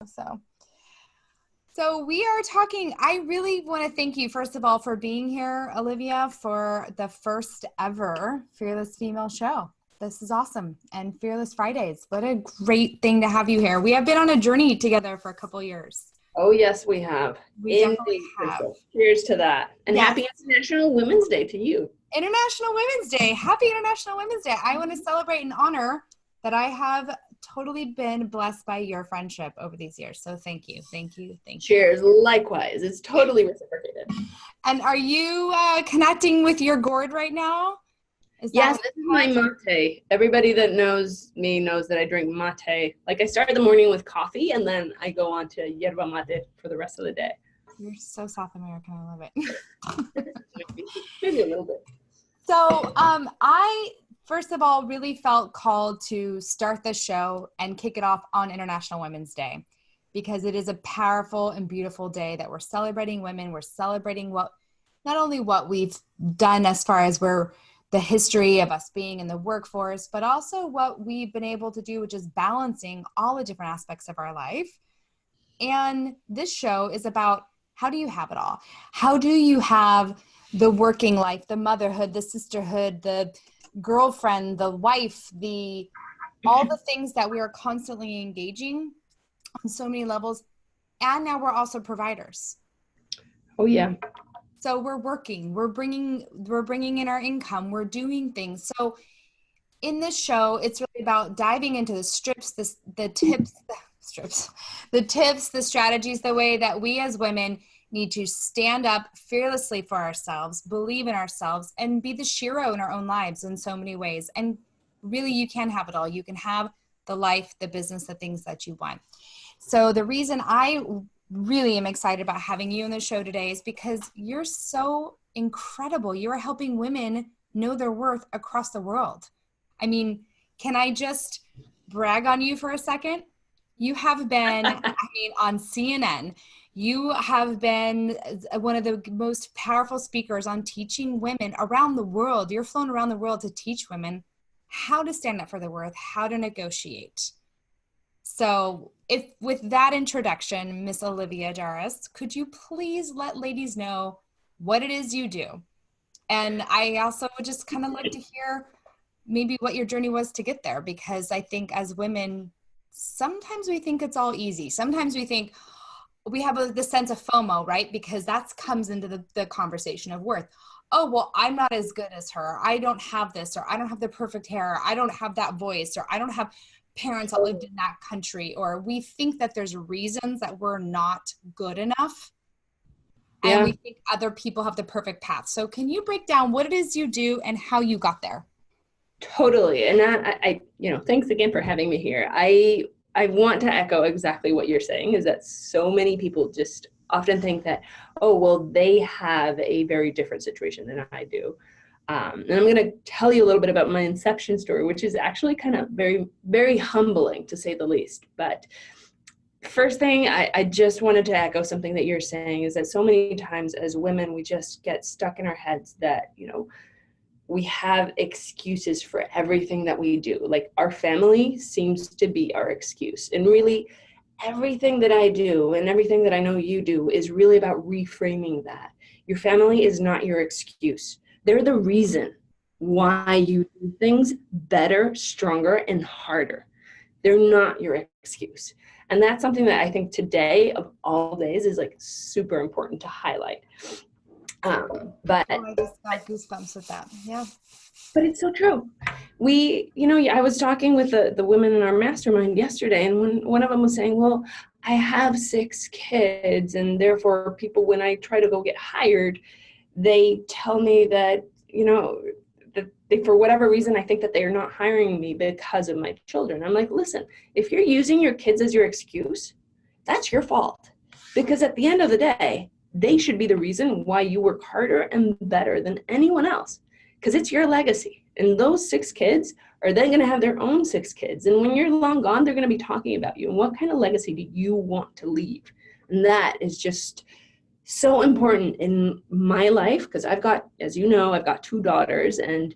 So, so we are talking. I really want to thank you, first of all, for being here, Olivia, for the first ever Fearless Female Show. This is awesome. And Fearless Fridays. What a great thing to have you here. We have been on a journey together for a couple years. Oh, yes, we have. We definitely have. Cheers to that. And yes. Happy International Women's Day to you. International Women's Day. Happy International Women's Day. I want to celebrate and honor that I have totally been blessed by your friendship over these years. So thank you. Thank you. Thank you. Cheers. Likewise. It's totally reciprocated. And are you connecting with your gourd right now? Yes, this is my mate. Everybody that knows me knows that I drink mate. Like I start the morning with coffee and then I go on to yerba mate for the rest of the day. You're so South American. I love it. Maybe a little bit. So I, first of all, really felt called to start this show and kick it off on International Women's Day, because it is a powerful and beautiful day that we're celebrating women. We're celebrating not only what we've done as far as the history of us being in the workforce, but also what we've been able to do, which is balancing all the different aspects of our life. And this show is about, how do you have it all? How do you have the working life, the motherhood, the sisterhood, the girlfriend, the wife, all the things that we are constantly engaging on so many levels. And now we're also providers. Oh yeah. So we're working, we're bringing in our income, we're doing things. So in this show, it's really about diving into the tips, the strategies, the way that we as women need to stand up fearlessly for ourselves, believe in ourselves, and be the shero in our own lives in so many ways. And really, you can have it all. You can have the life, the business, the things that you want. So the reason I really am excited about having you on the show today is because you're so incredible. You are helping women know their worth across the world. I mean, can I just brag on you for a second? You have been, on CNN. You have been one of the most powerful speakers on teaching women around the world. You're flown around the world to teach women how to stand up for their worth, how to negotiate. So with that introduction, Miss Olivia Jaras, could you please let ladies know what it is you do? And I also would just kind of like to hear maybe what your journey was to get there, because I think as women, sometimes we think it's all easy. Sometimes we think we have this sense of FOMO, right? Because that comes into the conversation of worth. Oh, well, I'm not as good as her. I don't have this, or I don't have the perfect hair. Or I don't have that voice, or I don't have parents that lived in that country. Or we think that there's reasons that we're not good enough. And we think other people have the perfect path. So can you break down what it is you do and how you got there? Totally. And I thanks again for having me here. I want to echo exactly what you're saying, is that so many people just often think that, oh, well, they have a very different situation than I do. And I'm going to tell you a little bit about my inception story, which is actually kind of very, very humbling, to say the least. But first thing, I just wanted to echo something that you're saying, is that so many times as women, we just get stuck in our heads that, we have excuses for everything that we do. Like our family seems to be our excuse. And really, everything that I do and everything that I know you do is really about reframing that. Your family is not your excuse. They're the reason why you do things better, stronger, and harder. They're not your excuse. And that's something that I think today of all days is like super important to highlight. But I just got goosebumps with that. Yeah. But it's so true. I was talking with the women in our mastermind yesterday, and one of them was saying, well, I have 6 kids, and therefore people, when I try to go get hired, they tell me that, that they, for whatever reason, I think that they are not hiring me because of my children. I'm like, listen, if you're using your kids as your excuse, that's your fault. Because at the end of the day, they should be the reason why you work harder and better than anyone else, because it's your legacy. And those 6 kids are then going to have their own 6 kids. And when you're long gone, they're going to be talking about you. And what kind of legacy do you want to leave? And that is just so important in my life, because I've got, as you know, I've got 2 daughters, and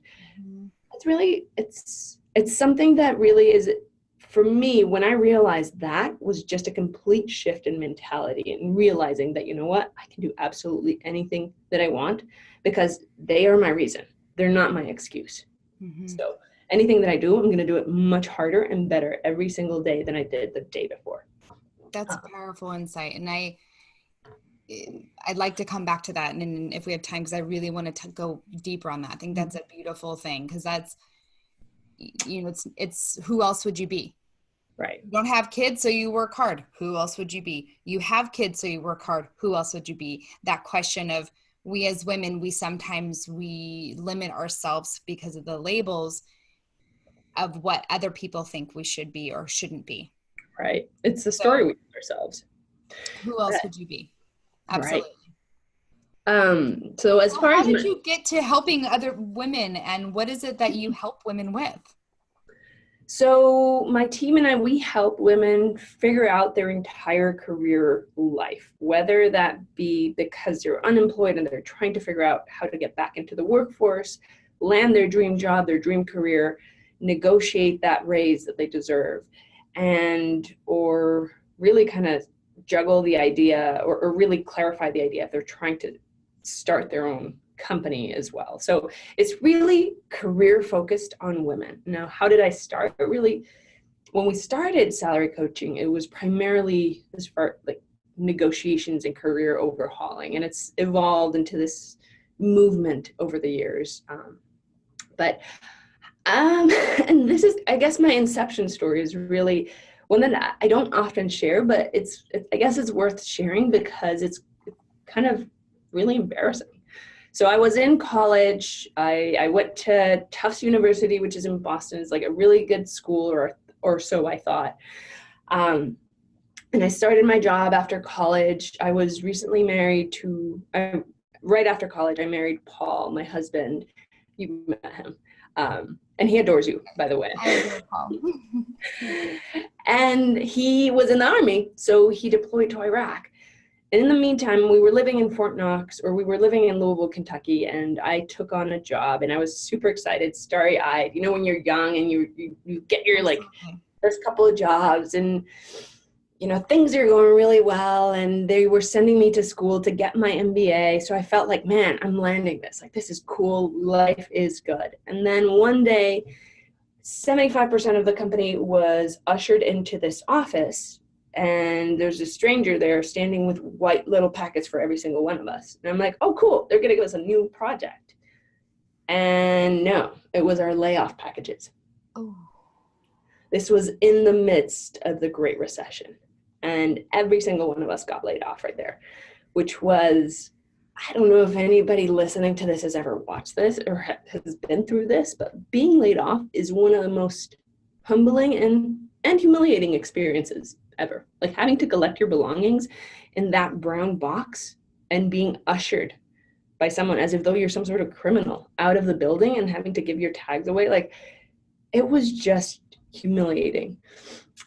it's really, it's something that really is for me, when I realized that was just a complete shift in mentality and realizing that, you know what, I can do absolutely anything that I want because they are my reason. They're not my excuse. Mm-hmm. So anything that I do, I'm going to do it much harder and better every single day than I did the day before. That's a powerful insight. And I'd like to come back to that. And if we have time, because I really want to go deeper on that. I think that's a beautiful thing, because that's, you know, it's who else would you be? Right. You don't have kids, so you work hard. Who else would you be? You have kids, so you work hard. Who else would you be? That question of, we as women, we limit ourselves because of the labels of what other people think we should be or shouldn't be. Right. It's the story we tell ourselves. Who else would you be? Absolutely. Right. So as far how as did you get to helping other women, and what is it that you help women with? So my team and I, we help women figure out their entire career life, whether that be because they're unemployed and they're trying to figure out how to get back into the workforce, land their dream job, their dream career, negotiate that raise that they deserve, or really kind of juggle the idea or really clarify the idea if they're trying to start their own company as well. So it's really career focused on women. Now, how did I start? But really, when we started salary coaching, it was primarily as far like negotiations and career overhauling, and it's evolved into this movement over the years. And this is, I guess, my inception story is really one that I don't often share, but I guess it's worth sharing because it's kind of really embarrassing. So I was in college. I went to Tufts University, which is in Boston. It's like a really good school, or so I thought. And I started my job after college. I was recently married right after college, I married Paul, my husband. You met him. And he adores you, by the way. I adore Paul. And he was in the Army, so he deployed to Iraq. And in the meantime, we were living in Fort Knox, or we were living in Louisville, Kentucky, and I took on a job, and I was super excited, starry-eyed. You know, when you're young and you get your like first couple of jobs, and you know things are going really well, and they were sending me to school to get my MBA. So I felt like, man, I'm landing this. Like, this is cool. Life is good. And then one day, 75% of the company was ushered into this office. And there's a stranger there standing with white little packets for every single one of us. And I'm like, oh, cool. They're going to give us a new project. And no, it was our layoff packages. Oh. This was in the midst of the Great Recession. And every single one of us got laid off right there, which was, I don't know if anybody listening to this has ever watched this or has been through this, but being laid off is one of the most humbling and humiliating experiences ever. Like having to collect your belongings in that brown box and being ushered by someone as if though you're some sort of criminal out of the building and having to give your tags away. Like, it was just humiliating.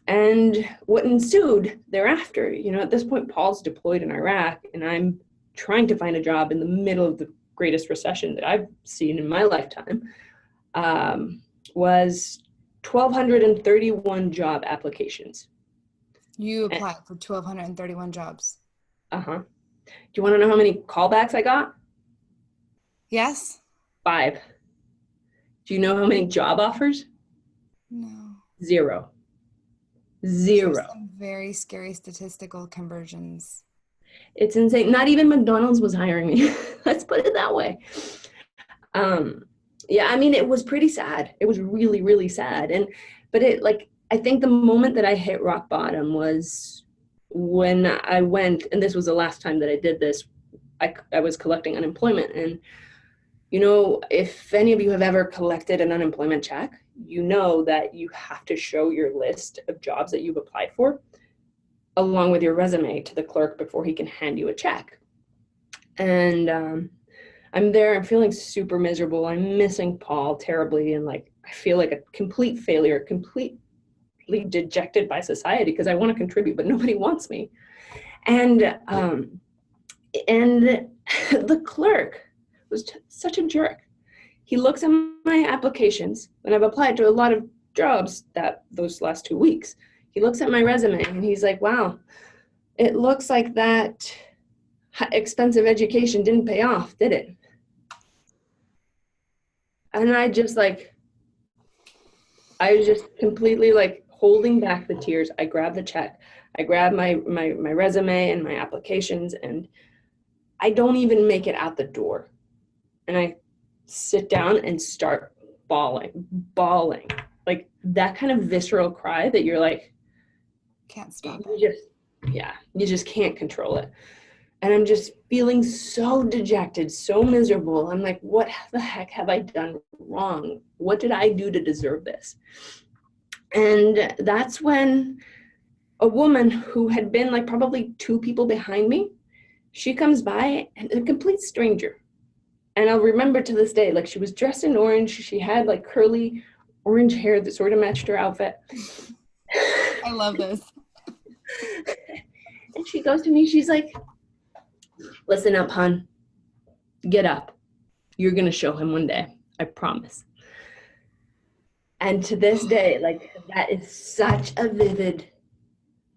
And what ensued thereafter, you know, at this point, Paul's deployed in Iraq, and I'm trying to find a job in the middle of the greatest recession that I've seen in my lifetime, was 1,231 job applications. You applied for 1,231 jobs. Uh-huh. Do you want to know how many callbacks I got? Yes. 5. Do you know how many job offers? No. 0. Some very scary statistical conversions. It's insane. Not even McDonald's was hiring me. Let's put it that way. Yeah, I mean, it was pretty sad. It was really, really sad. But I think the moment that I hit rock bottom was when I went, and this was the last time that I did this, I was collecting unemployment. And, you know, if any of you have ever collected an unemployment check, you know that you have to show your list of jobs that you've applied for along with your resume to the clerk before he can hand you a check. And I'm there, I'm feeling super miserable. I'm missing Paul terribly. And like, I feel like a complete failure, completely dejected by society because I want to contribute, but nobody wants me. And the clerk was such a jerk. He looks at my applications, and I've applied to a lot of jobs those last 2 weeks. He looks at my resume and he's like, wow, it looks like that expensive education didn't pay off, did it? And I was just completely like holding back the tears. I grabbed the check. I grabbed my resume and my applications, and I don't even make it out the door. And I sit down and start bawling. Like that kind of visceral cry that you're like, Can't stop you it. you just can't control it. And I'm just feeling so dejected, so miserable. I'm like, what the heck have I done wrong? What did I do to deserve this? And that's when a woman who had been like probably 2 people behind me, she comes by, and a complete stranger. And I'll remember to this day, like she was dressed in orange. She had like curly orange hair that sort of matched her outfit. I love this. And she goes to me, she's like, listen up, hon. Get up. You're going to show him one day. I promise. And to this day, like that is such a vivid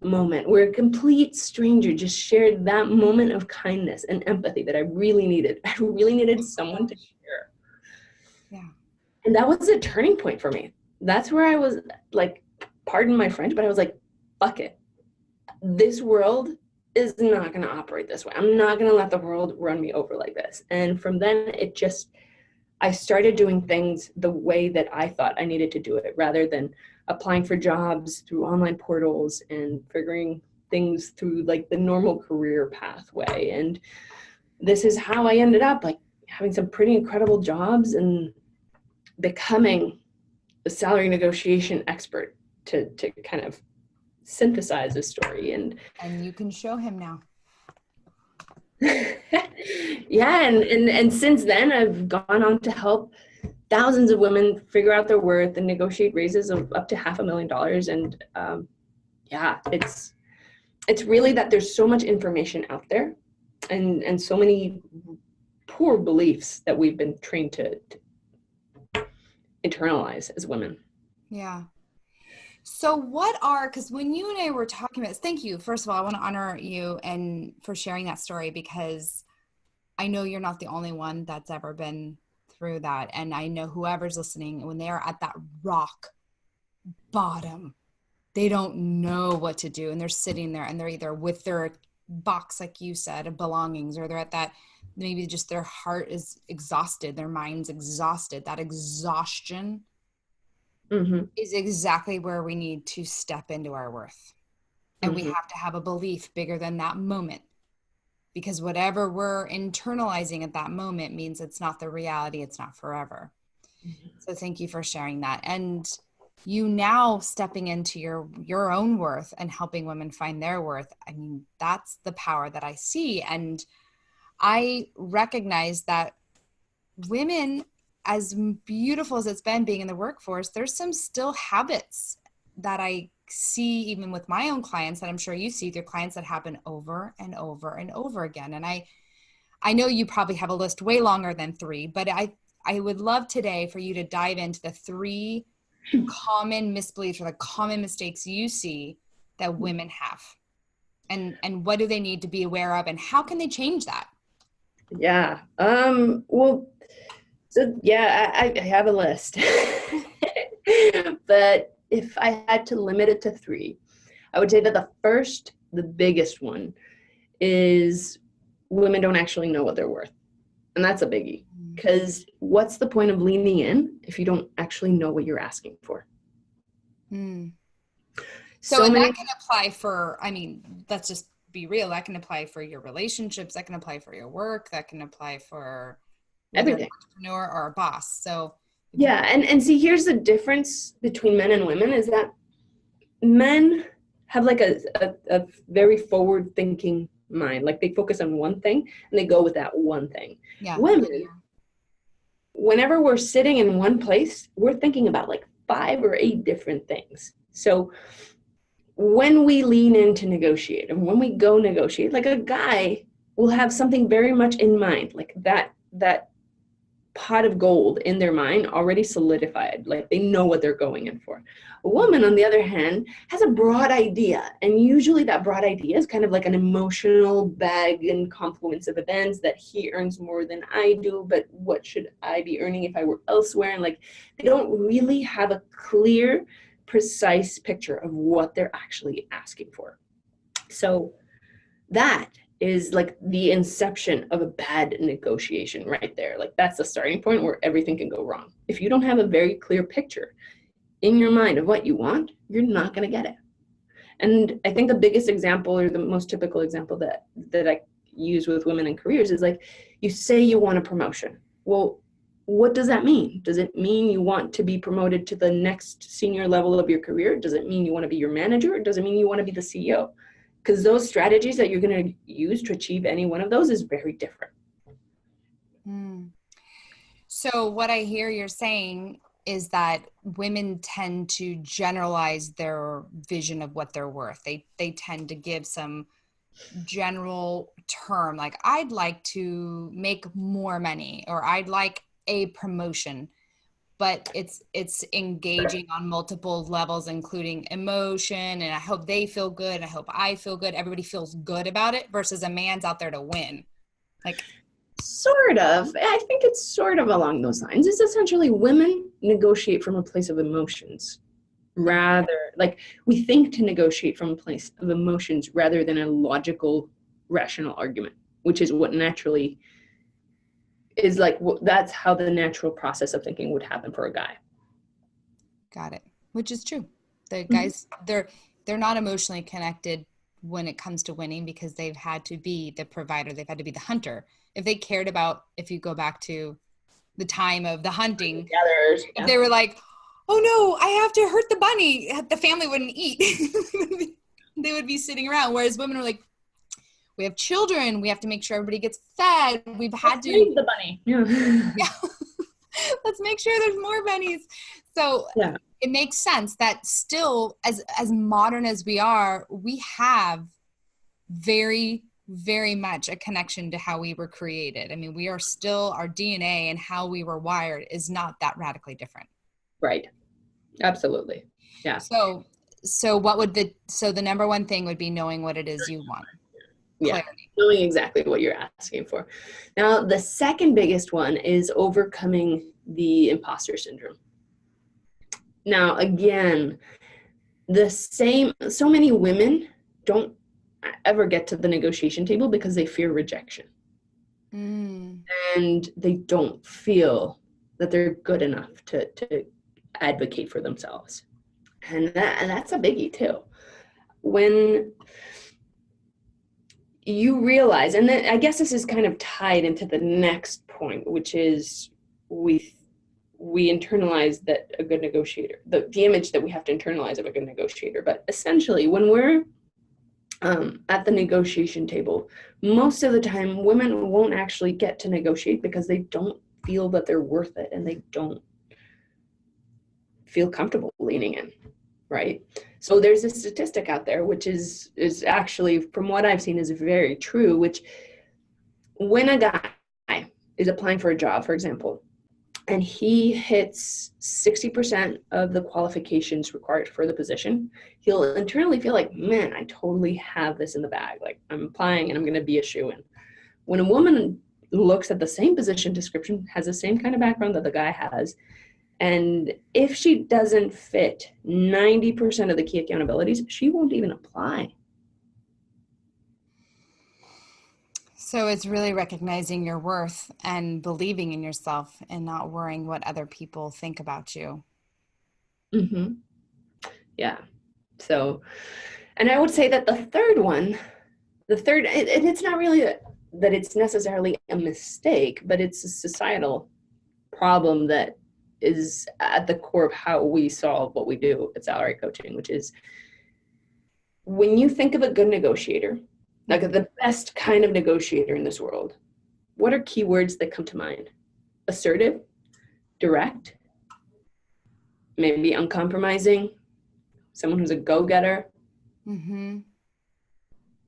moment where a complete stranger just shared that moment of kindness and empathy that I really needed. I really needed someone to share. Yeah. And that was a turning point for me. That's where I was like, pardon my French, but I was like, fuck it. This world is not going to operate this way. I'm not going to let the world run me over like this. And from then I started doing things the way that I thought I needed to do it, rather than applying for jobs through online portals and figuring things through like the normal career pathway. And this is how I ended up like having some pretty incredible jobs and becoming a salary negotiation expert to kind of synthesize this story. And you can show him now. yeah, and since then I've gone on to help thousands of women figure out their worth and negotiate raises of up to $500,000. And yeah, it's really that there's so much information out there, and so many poor beliefs that we've been trained to internalize as women. Yeah. So because when you and I were talking about this, thank you. First of all, I want to honor you and for sharing that story, because I know you're not the only one that's ever been through that. And I know whoever's listening, when they're at that rock bottom, they don't know what to do. And they're sitting there and they're either with their box, like you said, of belongings, or they're at that, maybe just their heart is exhausted, their mind's exhausted. That exhaustion is exactly where we need to step into our worth. And we have to have a belief bigger than that moment, because whatever we're internalizing at that moment means it's not the reality. It's not forever. So thank you for sharing that. And you now stepping into your own worth and helping women find their worth. I mean, that's the power that I see. And I recognize that women, as beautiful as it's been being in the workforce, there's some still habits that I see even with my own clients, that I'm sure you see with your clients, that happen over and over and over again. And I know you probably have a list way longer than 3, but I would love today for you to dive into the 3 common misbeliefs or the common mistakes you see that women have, and what do they need to be aware of, and how can they change that? Yeah. Well, so yeah, I have a list, but if I had to limit it to 3, I would say that the biggest one is women don't actually know what they're worth. And that's a biggie, because what's the point of leaning in if you don't actually know what you're asking for? So that can apply for, I mean, let's just be real. That can apply for your relationships. That can apply for your work. That can apply for everything. An entrepreneur or a boss. So yeah. And see, here's the difference between men and women, is that men have like a very forward thinking mind. Like they focus on one thing and they go with that one thing. Yeah. Women, whenever we're sitting in one place, we're thinking about like 5 or 8 different things. So when we lean in to negotiate, and when we go negotiate, like a guy will have something very much in mind, like that pot of gold in their mind already solidified, like they know what they're going in for. A woman, on the other hand, has a broad idea, and usually that broad idea is kind of like an emotional bag and confluence of events that he earns more than I do, but what should I be earning if I were elsewhere? And like, they don't really have a clear, precise picture of what they're actually asking for. So that is like the inception of a bad negotiation right there. Like, that's the starting point where everything can go wrong. If you don't have a very clear picture in your mind of what you want, you're not going to get it. And I think the biggest example, or the most typical example that I use with women in careers is like, you say you want a promotion. Well, what does that mean? Does it mean you want to be promoted to the next senior level of your career? Does it mean you want to be your manager? Or does it mean you want to be the CEO? Because those strategies that you're going to use to achieve any one of those is very different. So what I hear you're saying is that women tend to generalize their vision of what they're worth. They tend to give some general term, like, I'd like to make more money, or I'd like a promotion. But it's engaging on multiple levels, including emotion, and I hope they feel good, I hope I feel good, everybody feels good about it, versus a man's out there to win. Like, sort of. I think it's sort of along those lines. It's essentially women negotiate from a place of emotions, rather, like, we think to negotiate from a place of emotions rather than a logical, rational argument, which is what naturally is like, that's how the natural process of thinking would happen for a guy. Got it. Which is true. The guys, they're not emotionally connected when it comes to winning, because they've had to be the provider, they've had to be the hunter. If they cared about, if you go back to the time of the hunting, if they were like, oh no, I have to hurt the bunny, the family wouldn't eat. They would be sitting around. Whereas women are like, we have children, we have to make sure everybody gets fed. We've had to feed the bunny. Yeah. Let's make sure there's more bunnies. So it makes sense that still, as modern as we are, we have very, very much a connection to how we were created. I mean, we are still, our DNA and how we were wired is not that radically different. Right. Absolutely. Yeah. So what would the number one thing would be knowing what it is you want. Yeah, knowing exactly what you're asking for. Now, the second biggest one is overcoming the imposter syndrome. Now, again, so many women don't ever get to the negotiation table because they fear rejection. And they don't feel that they're good enough to advocate for themselves. And that's a biggie too. When you realize, and then I guess this is kind of tied into the next point, which is we internalize that a good negotiator, the image that we have to internalize of a good negotiator. But essentially, when we're at the negotiation table, most of the time women won't actually get to negotiate because they don't feel that they're worth it, and they don't feel comfortable leaning in. Right. So there's a statistic out there, which is actually, from what I've seen, is very true, which when a guy is applying for a job, for example, and he hits 60% of the qualifications required for the position, he'll internally feel like, man, I totally have this in the bag. Like, I'm applying and I'm going to be a shoo-in. When a woman looks at the same position description, has the same kind of background that the guy has, and if she doesn't fit 90% of the key accountabilities, she won't even apply. So it's really recognizing your worth and believing in yourself and not worrying what other people think about you. Yeah. So, and I would say that the third, and it's not really that it's necessarily a mistake, but it's a societal problem that is at the core of how we solve what we do at salary coaching, which is, when you think of a good negotiator, like the best kind of negotiator in this world, what are keywords that come to mind? Assertive, direct, maybe uncompromising, someone who's a go-getter,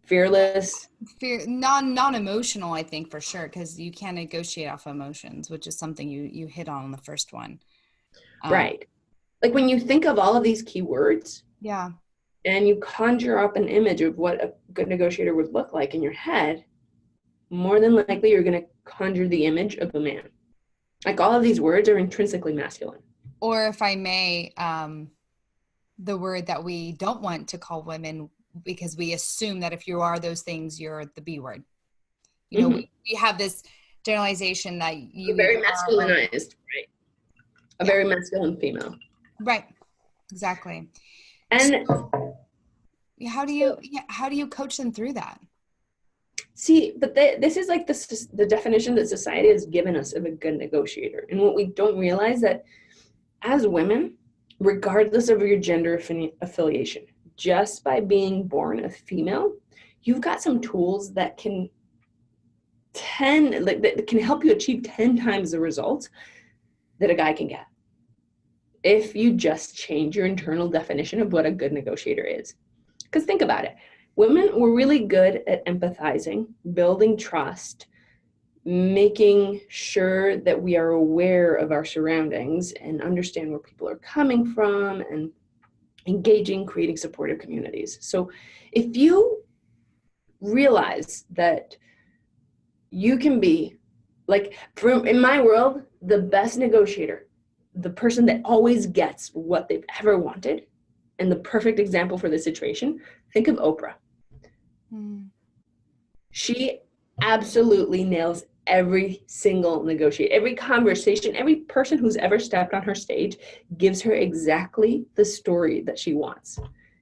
fearless. Fear, non-emotional, I think, for sure, because you can't negotiate off emotions, which is something you hit on the first one. Right. Like when you think of all of these keywords, Yeah. and you conjure up an image of what a good negotiator would look like in your head, more than likely you're going to conjure the image of a man. Like all of these words are intrinsically masculine. Or if I may, the word that we don't want to call women, because we assume that if you are those things, you're the B word. You know, we have this generalization that you very either masculinized, right? A very masculine female. Right. Exactly. And so, how do you coach them through that? See, but this is like the definition that society has given us of a good negotiator. And what we don't realize that as women, regardless of your gender affiliation, just by being born a female, you've got some tools that can help you achieve 10 times the results that a guy can get if you just change your internal definition of what a good negotiator is. Because think about it. Women were really good at empathizing, building trust, making sure that we are aware of our surroundings and understand where people are coming from, and engaging, creating supportive communities. So if you realize that you can be, like, in my world, the best negotiator, the person that always gets what they've ever wanted, and the perfect example for this situation, think of Oprah. She absolutely nails every single negotiation, every conversation, every person who's ever stepped on her stage gives her exactly the story that she wants,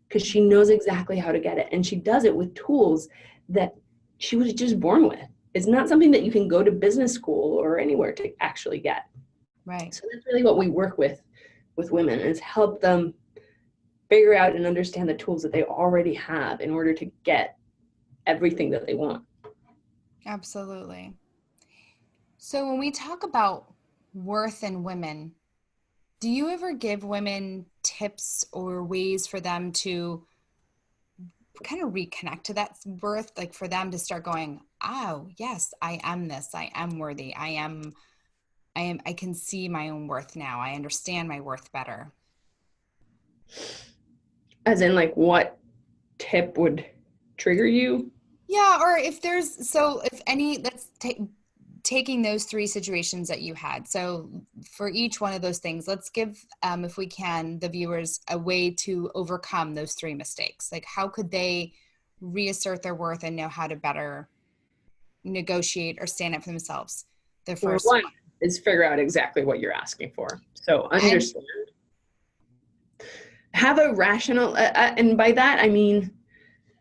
because she knows exactly how to get it. And she does it with tools that she was just born with. It's not something that you can go to business school or anywhere to actually get. Right. So that's really what we work with women, is help them figure out and understand the tools that they already have in order to get everything that they want. Absolutely. So when we talk about worth in women, do you ever give women tips or ways for them to kind of reconnect to that worth, like for them to start going, oh, yes, I am this, I am worthy, I can see my own worth now. I understand my worth better. As in, like, what tip would trigger you? Yeah, or if any, let's take taking those three situations that you had. So for each one of those things, let's give, if we can, the viewers a way to overcome those three mistakes. Like, how could they reassert their worth and know how to better negotiate or stand up for themselves? The first one is figure out exactly what you're asking for. So understand. Have a rational, and by that I mean,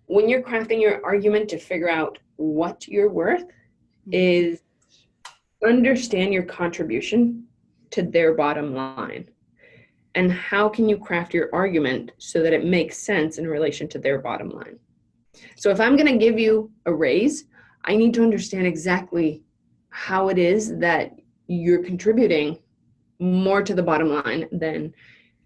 when you're crafting your argument to figure out what you're worth, is understand your contribution to their bottom line. And how can you craft your argument so that it makes sense in relation to their bottom line? So if I'm going to give you a raise, I need to understand exactly how it is that you're contributing more to the bottom line than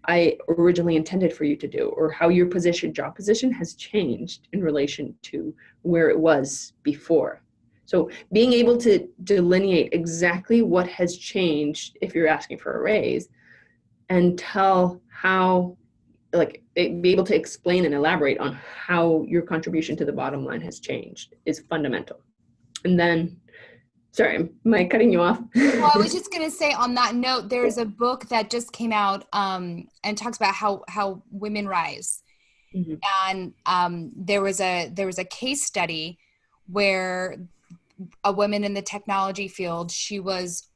I originally intended for you to do, or how your job position has changed in relation to where it was before. So being able to delineate exactly what has changed if you're asking for a raise, and tell how, like, be able to explain and elaborate on how your contribution to the bottom line has changed is fundamental. And then, sorry, am I cutting you off? Well, I was just going to say, on that note, there's a book that just came out and talks about how women rise. And there was a case study where a woman in the technology field, she was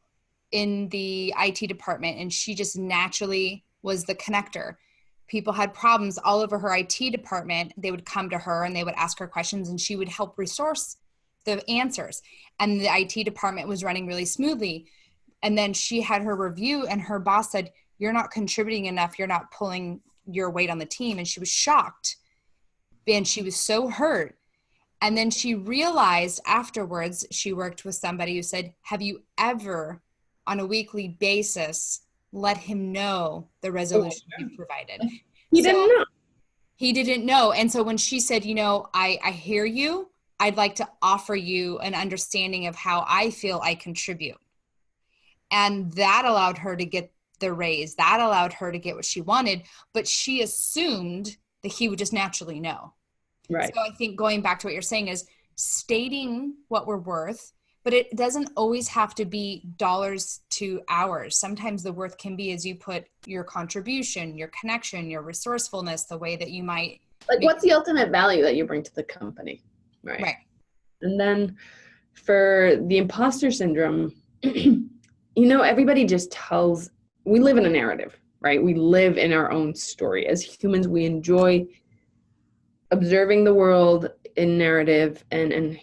in the IT department, and she just naturally was the connector. People had problems all over her IT department. They would come to her and they would ask her questions, and she would help resource the answers. And the IT department was running really smoothly. And then she had her review, and her boss said, "You're not contributing enough. You're not pulling your weight on the team." And she was shocked, and she was so hurt. And then she realized afterwards, she worked with somebody who said, "Have you ever, on a weekly basis, let him know the resolution you provided?" He didn't know. He didn't know. And so when she said, I hear you, I'd like to offer you an understanding of how I feel I contribute. And that allowed her to get the raise. That allowed her to get what she wanted. But she assumed that he would just naturally know. Right. So I think going back to what you're saying is stating what we're worth, but it doesn't always have to be dollars to hours. Sometimes the worth can be, as you put, your contribution, your connection, your resourcefulness, the way that you might. Like, what's the ultimate value that you bring to the company? Right. And then for the imposter syndrome, everybody just tells, we live in a narrative, right? We live in our own story. As humans, we enjoy observing the world in narrative and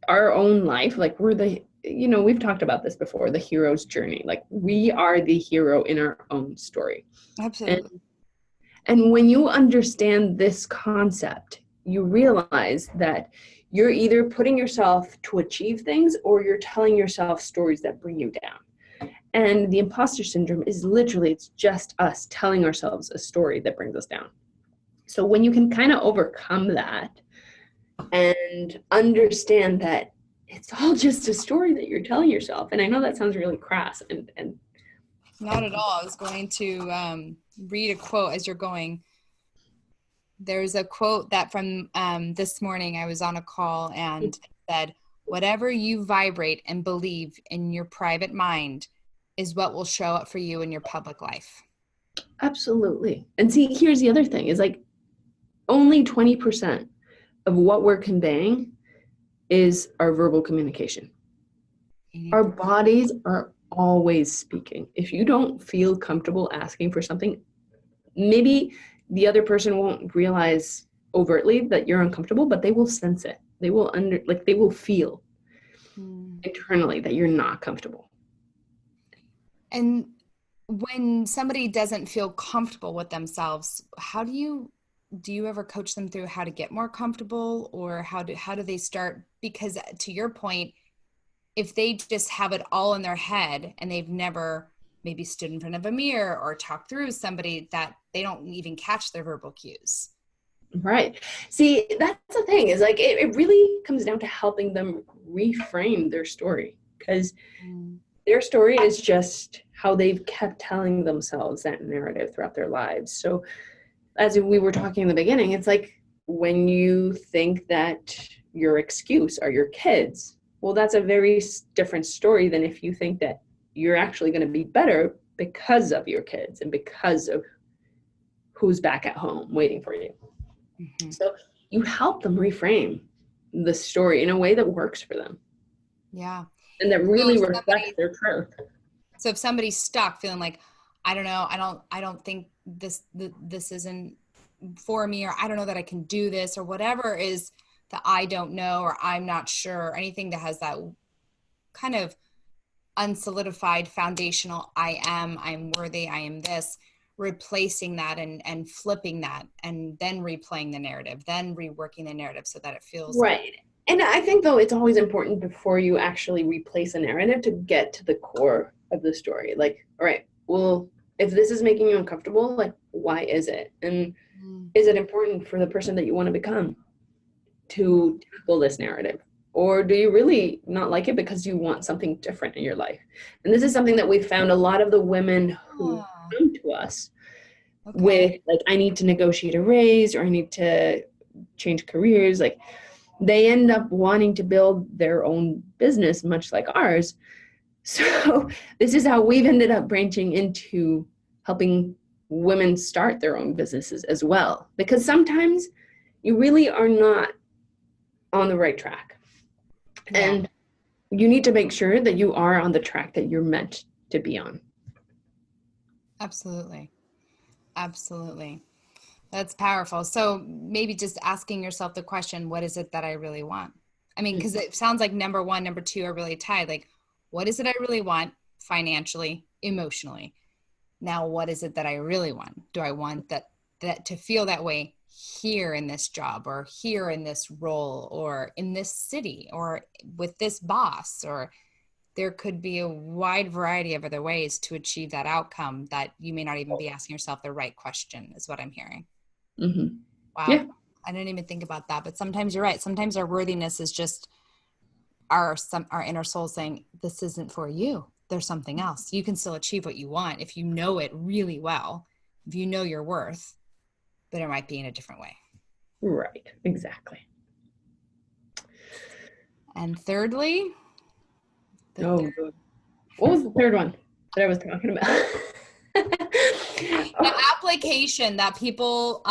our own life. Like, we're we've talked about this before, the hero's journey. Like, we are the hero in our own story. Absolutely. And when you understand this concept, you realize that you're either putting yourself to achieve things or you're telling yourself stories that bring you down. And the imposter syndrome is literally, it's just us telling ourselves a story that brings us down. So when you can kind of overcome that and understand that it's all just a story that you're telling yourself. And I know that sounds really crass and not at all. I was going to read a quote as you're going. There's a quote that from this morning, I was on a call and it said, whatever you vibrate and believe in your private mind is what will show up for you in your public life. Absolutely. And see, here's the other thing is like only 20% of what we're conveying is our verbal communication. Our bodies are always speaking. If you don't feel comfortable asking for something, maybe the other person won't realize overtly that you're uncomfortable, but they will sense it. They will they will feel internally that you're not comfortable. And when somebody doesn't feel comfortable with themselves, do you ever coach them through how to get more comfortable, or how do they start? Because to your point, if they just have it all in their head and they've never maybe stood in front of a mirror or talked through somebody, that they don't even catch their verbal cues. Right. See, that's the thing is like, it really comes down to helping them reframe their story, because their story is just how they've kept telling themselves that narrative throughout their lives. So as we were talking in the beginning, it's like when you think that your excuse are your kids, well, that's a very different story than if you think that you're actually going to be better because of your kids and because of who's back at home waiting for you. Mm-hmm. So you help them reframe the story in a way that works for them. Yeah. And that really reflects their truth. So if somebody's stuck feeling like, I don't know, I don't think this isn't for me, or I don't know that I can do this, or whatever is the I don't know, or I'm not sure, or anything that has that kind of unsolidified foundational I'm worthy, I am this, replacing that and flipping that, and then replaying the narrative, then reworking the narrative so that it feels right. And I think, though, it's always important before you actually replace a narrative to get to the core of the story. Like, all right, well, if this is making you uncomfortable, like, why is it? And is it important for the person that you want to become to tackle this narrative? Or do you really not like it because you want something different in your life? And this is something that we found a lot of the women who come to us with, like, I need to negotiate a raise, or I need to change careers. Like, they end up wanting to build their own business, much like ours. So this is how we've ended up branching into helping women start their own businesses as well. Because sometimes you really are not on the right track. Yeah. And you need to make sure that you are on the track that you're meant to be on. Absolutely. Absolutely. That's powerful. So maybe just asking yourself the question, what is it that I really want? I mean, because it sounds like number one, number two are really tied. Like, what is it I really want financially, emotionally? Now, what is it that I really want? Do I want that to feel that way here in this job, or here in this role, or in this city, or with this boss? Or there could be a wide variety of other ways to achieve that outcome that you may not even be asking yourself the right question, is what I'm hearing. Mm-hmm. Wow. Yeah. I didn't even think about that, but sometimes you're right. Sometimes our worthiness is just our inner soul saying, this isn't for you. There's something else. You can still achieve what you want if you know it really well, if you know your worth, but it might be in a different way. Right. Exactly. And thirdly, What was the third one that I was talking about? the application that people,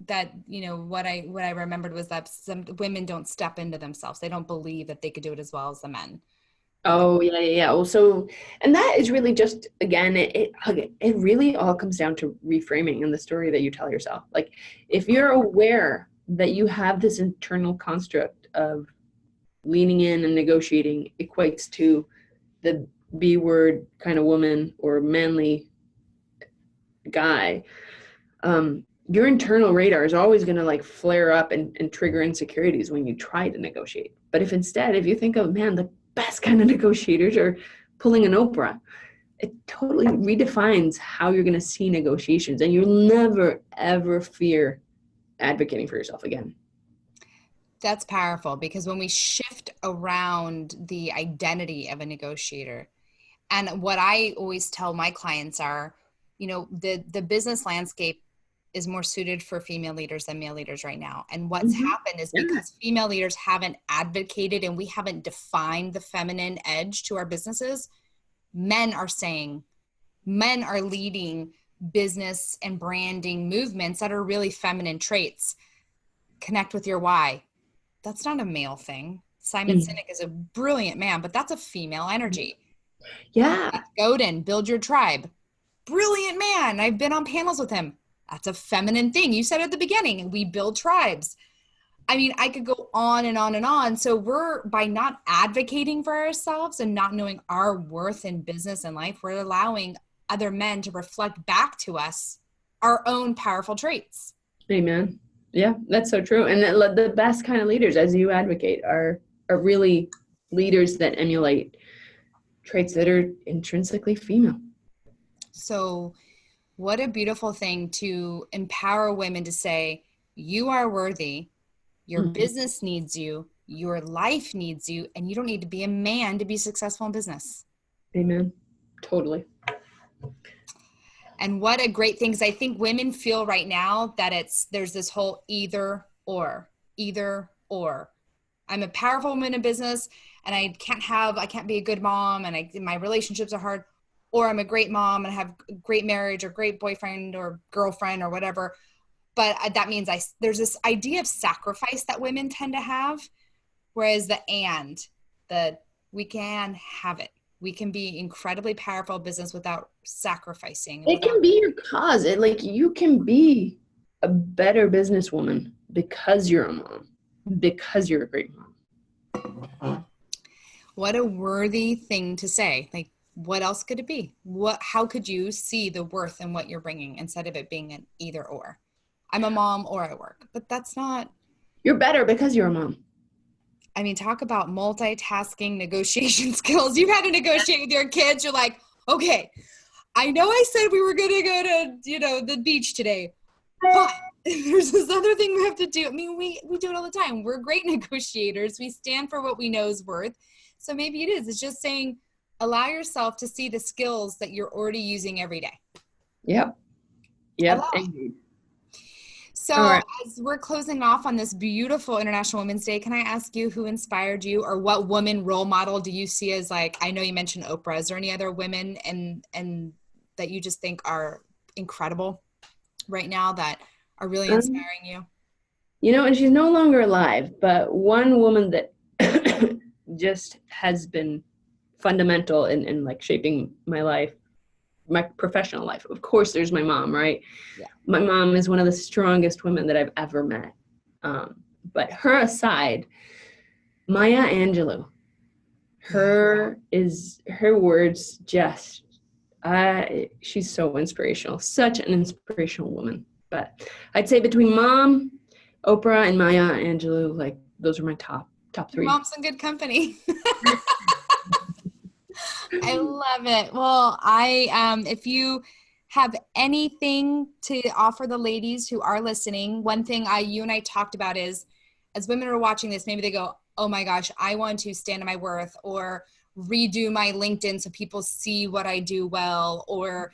that, what I remembered was that some women don't step into themselves. They don't believe that they could do it as well as the men. Oh, yeah. Well, so, and that is really just, again, it really all comes down to reframing and the story that you tell yourself. Like, if you're aware that you have this internal construct of leaning in and negotiating equates to the B word kind of woman or manly guy, your internal radar is always going to like flare up and trigger insecurities when you try to negotiate. But if you think of, man, the best kind of negotiators are pulling an Oprah, it totally redefines how you're going to see negotiations, and you'll never, ever fear advocating for yourself again. That's powerful, because when we shift around the identity of a negotiator, and what I always tell my clients are, the business landscape is more suited for female leaders than male leaders right now. And what's happened is because female leaders haven't advocated and we haven't defined the feminine edge to our businesses, men are leading business and branding movements that are really feminine traits. Connect with your why. That's not a male thing. Simon Sinek is a brilliant man, but that's a female energy. Yeah. Godin, build your tribe. Brilliant man. I've been on panels with him. That's a feminine thing. You said at the beginning, we build tribes. I mean, I could go on and on and on. So by not advocating for ourselves and not knowing our worth in business and life, we're allowing other men to reflect back to us our own powerful traits. Amen. Yeah, that's so true. And the best kind of leaders, as you advocate, are really leaders that emulate traits that are intrinsically female. So what a beautiful thing to empower women to say, you are worthy, your business needs you, your life needs you, and you don't need to be a man to be successful in business. Amen. Totally. And what a great thing, because I think women feel right now that there's this whole either or. I'm a powerful woman in business and I can't be a good mom and my relationships are hard, or I'm a great mom and I have a great marriage or great boyfriend or girlfriend or whatever. But that means there's this idea of sacrifice that women tend to have, whereas we can have it. We can be incredibly powerful business without sacrificing. It can be your cause. You can be a better businesswoman because you're a mom, because you're a great mom. What a worthy thing to say. Like, what else could it be? How could you see the worth in what you're bringing instead of it being an either or? I'm a mom or I work, but that's not. You're better because you're a mom. I mean, talk about multitasking negotiation skills. You've had to negotiate with your kids. You're like, okay, I know I said we were going to go to, the beach today, but there's this other thing we have to do. I mean, we do it all the time. We're great negotiators. We stand for what we know is worth. So maybe it is. It's just saying, allow yourself to see the skills that you're already using every day. Yep. Indeed. So right. As we're closing off on this beautiful International Women's Day, can I ask you who inspired you, or what woman role model do you see as, like, I know you mentioned Oprah. Is there any other women and that you just think are incredible right now that are really inspiring you? And she's no longer alive, but one woman that just has been fundamental in like shaping my life, my professional life. Of course, there's my mom, right? Yeah. My mom is one of the strongest women that I've ever met. But her aside, Maya Angelou, her words just, she's so inspirational, such an inspirational woman. But I'd say between Mom, Oprah, and Maya Angelou, like, those are my top three. Your mom's in good company. I love it. Well, if you have anything to offer the ladies who are listening? One thing you and I talked about is, as women are watching this, maybe they go, oh my gosh, I want to stand on my worth, or redo my LinkedIn so people see what I do well, or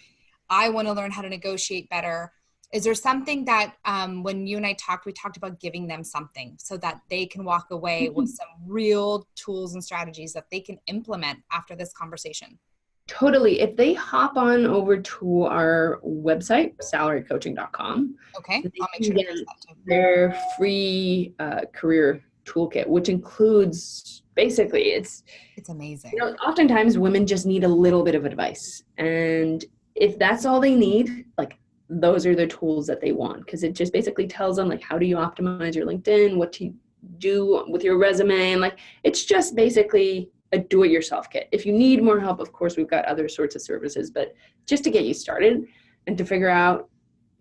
I want to learn how to negotiate better. Is there something that when you and I talked, we talked about giving them something so that they can walk away with some real tools and strategies that they can implement after this conversation? Totally. If they hop on over to our website, salarycoaching.com, Okay, they I'll make can sure to get post that too. their free career toolkit, which includes basically it's amazing. Oftentimes women just need a little bit of advice. And if that's all they need, like those are the tools that they want, because it just basically tells them like, how do you optimize your LinkedIn, what to do with your resume, and like it's just basically a do-it-yourself kit. If you need more help, of course, we've got other sorts of services, but just to get you started and to figure out,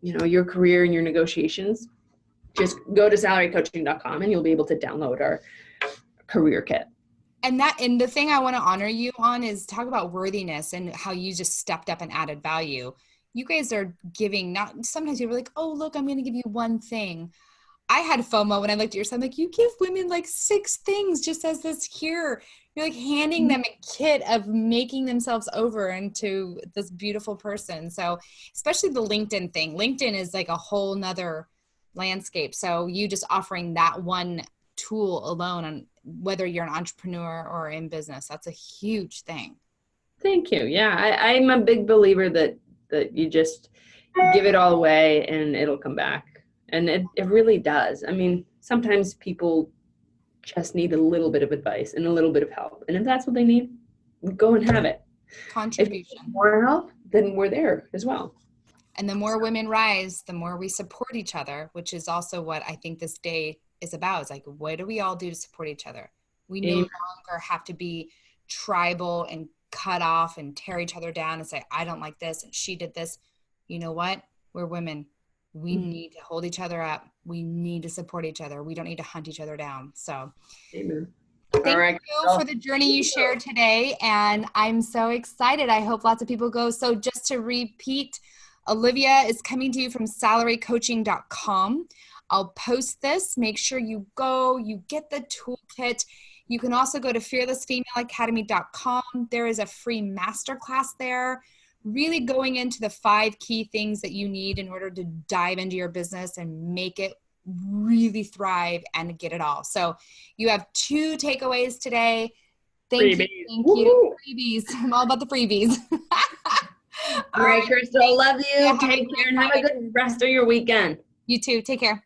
your career and your negotiations, just go to salarycoaching.com and you'll be able to download our career kit. And the thing I want to honor you on is talk about worthiness and how you just stepped up and added value. You guys are giving, not sometimes you're like, oh, look, I'm going to give you one thing. I had FOMO when I looked at your son, like, you give women like 6 things just as this here. You're like handing them a kit of making themselves over into this beautiful person. So especially the LinkedIn thing. LinkedIn is like a whole nother landscape. So you just offering that one tool alone, on whether you're an entrepreneur or in business, that's a huge thing. Thank you. Yeah, I'm a big believer that you just give it all away and it'll come back. And it really does. I mean, sometimes people just need a little bit of advice and a little bit of help. And if that's what they need, go and have it. Contribution. If more help, then we're there as well. And the more women rise, the more we support each other, which is also what I think this day is about. It's like, what do we all do to support each other? We no longer have to be tribal and cut off and tear each other down and say, I don't like this and she did this. You know what? We're women. We need to hold each other up. We need to support each other. We don't need to hunt each other down. So Amen. Thank you for the journey you shared today. And I'm so excited. I hope lots of people go. So just to repeat, Olivia is coming to you from salarycoaching.com. I'll post this. Make sure you go, you get the toolkit. You can also go to fearlessfemaleacademy.com. There is a free masterclass there, really going into the 5 key things that you need in order to dive into your business and make it really thrive and get it all. So you have 2 takeaways today. Thank you. Freebies. I'm all about the freebies. All right, Crystal. Love you. Take care and have a good rest of your weekend. You too. Take care.